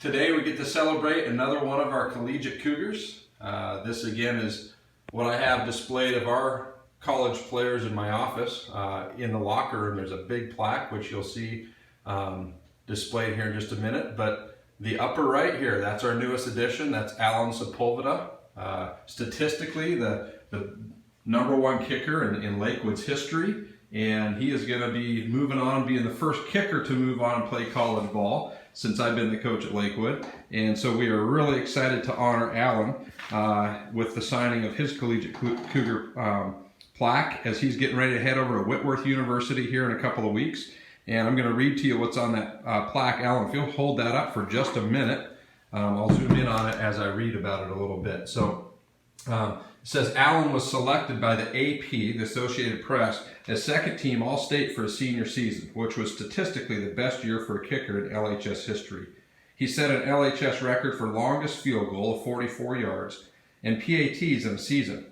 Today we get to celebrate another one of our Collegiate Cougars. This again is what I have displayed of our college players in my office. In the locker room there's a big plaque which you'll see displayed here in just a minute, but the upper right here, that's our newest addition. That's Alan Sepulveda. Statistically the #1 kicker in Lakewood's history, and he is going to be moving on, being the first kicker to move on and play college ball since I've been the coach at Lakewood. And so we are really excited to honor Alan with the signing of his Collegiate Cougar plaque, as he's getting ready to head over to Whitworth University here in a couple of weeks. And I'm going to read to you what's on that plaque. Alan, if you'll hold that up for just a minute, I'll zoom in on it as I read about it a little bit. So it says, Alan was selected by the AP, the Associated Press, as second team All-State for his senior season, which was statistically the best year for a kicker in LHS history. He set an LHS record for longest field goal of 44 yards and PATs in a season.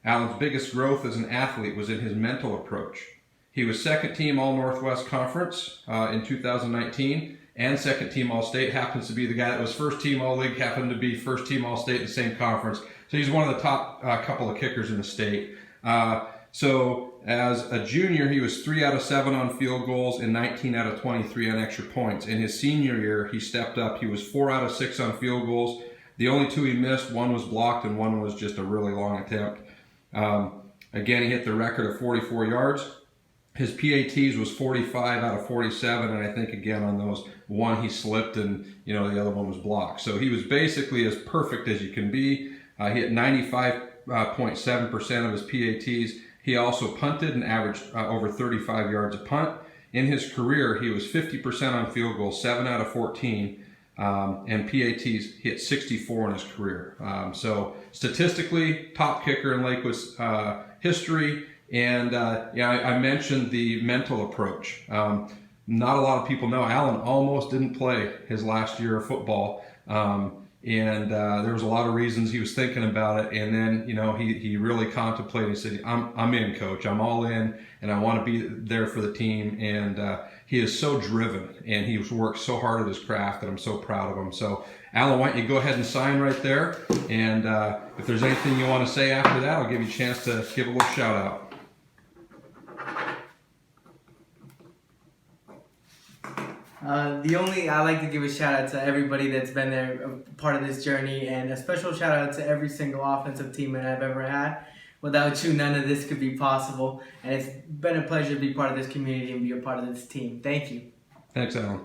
Alan's biggest growth as an athlete was in his mental approach. He was second team All-Northwest Conference in 2019 and second team All-State. Happens to be the guy that was first team All-League, happened to be first team All-State in the same conference. So he's one of the top couple of kickers in the state. So as a junior, he was 3 out of 7 on field goals and 19 out of 23 on extra points. In his senior year, he stepped up. He was 4 out of 6 on field goals. The only 2 he missed, one was blocked and one was just a really long attempt. Again, he hit the record of 44 yards. His PATs was 45 out of 47, and I think again on those, one he slipped and the other one was blocked. So he was basically as perfect as you can be. He hit 95.7% of his PATs. He also punted and averaged over 35 yards a punt. In his career, he was 50% on field goals, 7 out of 14, and PATs hit 64 in his career. So statistically, top kicker in Lakewood's history. And I mentioned the mental approach. Not a lot of people know Alan almost didn't play his last year of football. And there was a lot of reasons he was thinking about it, and then he really contemplated. He said, I'm in, coach, I'm all in, and I want to be there for the team. And he is so driven, and he's worked so hard at his craft that I'm so proud of him. So Alan, why don't you go ahead and sign right there, and if there's anything you want to say after that, I'll give you a chance to give a little shout out. I like to give a shout out to everybody that's been there, a part of this journey, and a special shout out to every single offensive teammate I've ever had. Without you, none of this could be possible, and it's been a pleasure to be part of this community and be a part of this team. Thank you. Thanks, Alan.